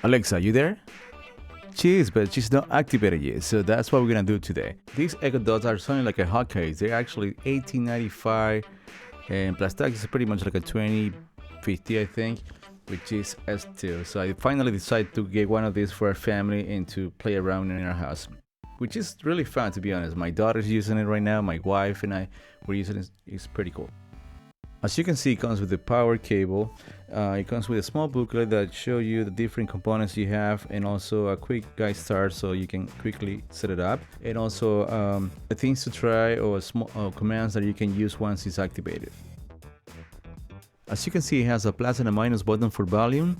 Alexa, you there? She is, but she's not activated yet, so that's what we're gonna do today. These Echo Dots are sounding like a hotcakes. They're actually 18.95, and plus tax is pretty much like a 20.50, I think, which is S2. So I finally decided to get one of these for our family and to play around in our house, which is really fun, to be honest. My daughter's using it right now. My wife and I were using it. It's pretty cool. As you can see, it comes with the power cable. It comes with a small booklet that shows you the different components you have, and also a quick guide start so you can quickly set it up, and also the things to try or small commands that you can use once it's activated. As you can see, it has a plus and a minus button for volume.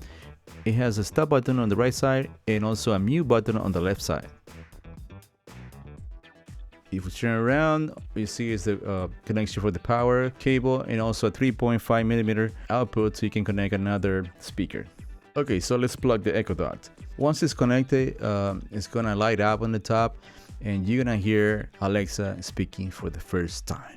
It has a stop button on the right side and also a mute button on the left side. If we turn around, you see is the connection for the power cable and also a 3.5 millimeter output, so you can connect another speaker. Okay, so let's plug the Echo Dot. Once it's connected, it's gonna light up on the top, and you're gonna hear Alexa speaking for the first time.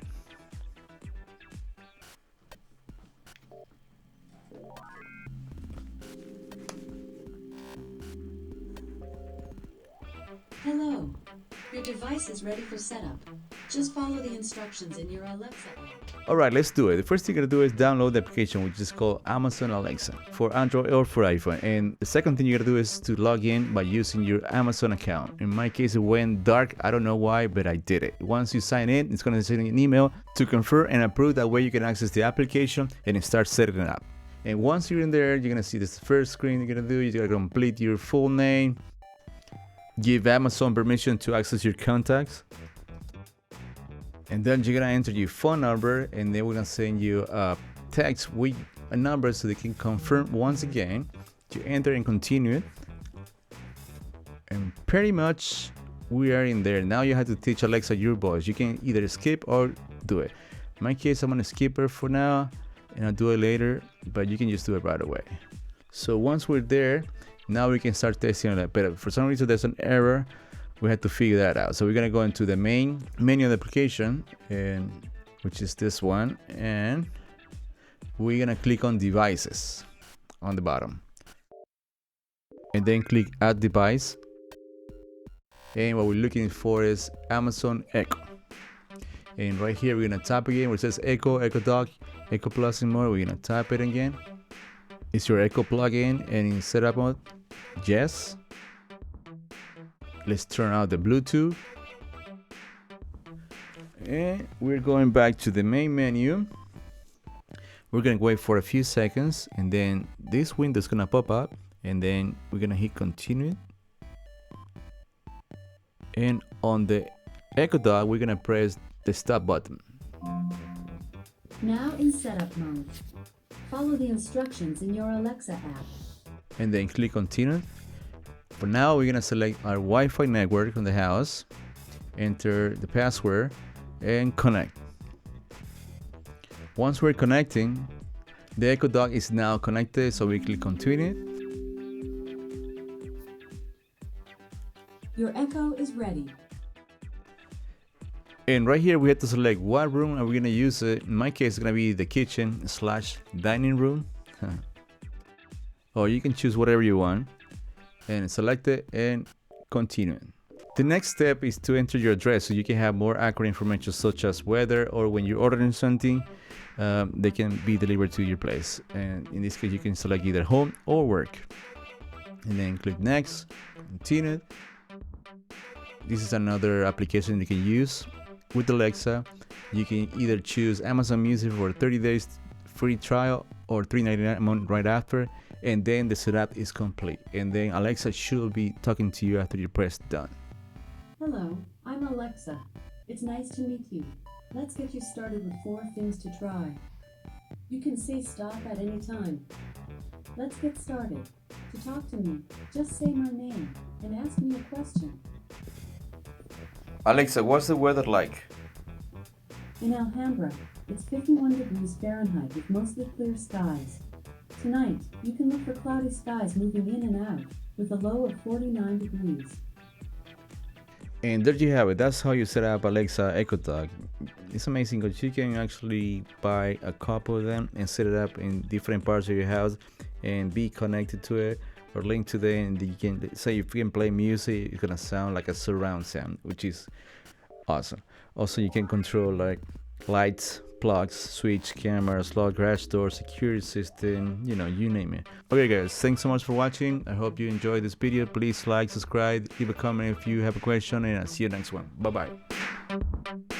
Hello. Your device is ready for setup. Just follow the instructions in your Alexa app. Alright, let's do it. The first thing you're gonna do is download the application, which is called Amazon Alexa for Android or for iPhone. And the second thing you're gonna do is to log in by using your Amazon account. In my case, it went dark. I don't know why, but I did it. Once you sign in, it's gonna send you an email to confirm and approve. That way you can access the application and start setting it up. And once you're in there, you're gonna see this first screen you're gonna do. You're gonna complete your full name, give Amazon permission to access your contacts, and then you're gonna enter your phone number, and then we're gonna send you a text with a number so they can confirm once again. You enter and continue it, and pretty much we are in there. Now you have to teach Alexa your voice. You can either skip or do it. In my case, I'm gonna skip it for now and I'll do it later, but you can just do it right away. So once we're there, now we can start testing it, but for some reason there's an error. We had to figure that out. So we're gonna go into the main menu of the application, and which is this one, and we're gonna click on devices on the bottom, and then click add device. And what we're looking for is Amazon Echo. And right here we're gonna tap again where it says Echo, Echo Dot, Echo Plus and more. We're gonna tap it again. Is your Echo plug-in and in setup mode? Yes. Let's turn out the Bluetooth. And we're going back to the main menu. We're gonna wait for a few seconds, and then this window is gonna pop up, and then we're gonna hit continue. And on the Echo Dot, we're gonna press the stop button. Now in setup mode. Follow the instructions in your Alexa app. And then click continue. For now, we're gonna select our Wi-Fi network on the house, enter the password, and connect. Once we're connecting, the Echo Dot is now connected, so we click continue. Your Echo is ready. And right here we have to select what room are we gonna use it. In my case, it's gonna be the kitchen / dining room. Or you can choose whatever you want and select it and continue. The next step is to enter your address so you can have more accurate information, such as weather, or when you're ordering something, they can be delivered to your place. And in this case, you can select either home or work, and then click next, continue. This is another application you can use with Alexa. You can either choose Amazon Music for 30 days free trial or $3.99 a month right after, and then the setup is complete, and then Alexa should be talking to you after you press done. Hello, I'm Alexa. It's nice to meet you. Let's get you started with 4 things to try. You can say stop at any time. Let's get started. To talk to me, just say my name and ask me a question. Alexa, what's the weather like? In Alhambra, it's 51 degrees Fahrenheit with mostly clear skies. Tonight, you can look for cloudy skies moving in and out with a low of 49 degrees. And there you have it. That's how you set up Alexa Echo Dot. It's amazing because you can actually buy a couple of them and set it up in different parts of your house and be connected to it or link to them, and you can say if you can play music, it's gonna sound like a surround sound, which is awesome. Also, you can control like lights, plugs, switch, cameras, lock, garage door, security system, you know, you name it. Okay guys, thanks so much for watching. I hope you enjoyed this video. Please like, subscribe, leave a comment if you have a question, and I'll see you next one. Bye bye.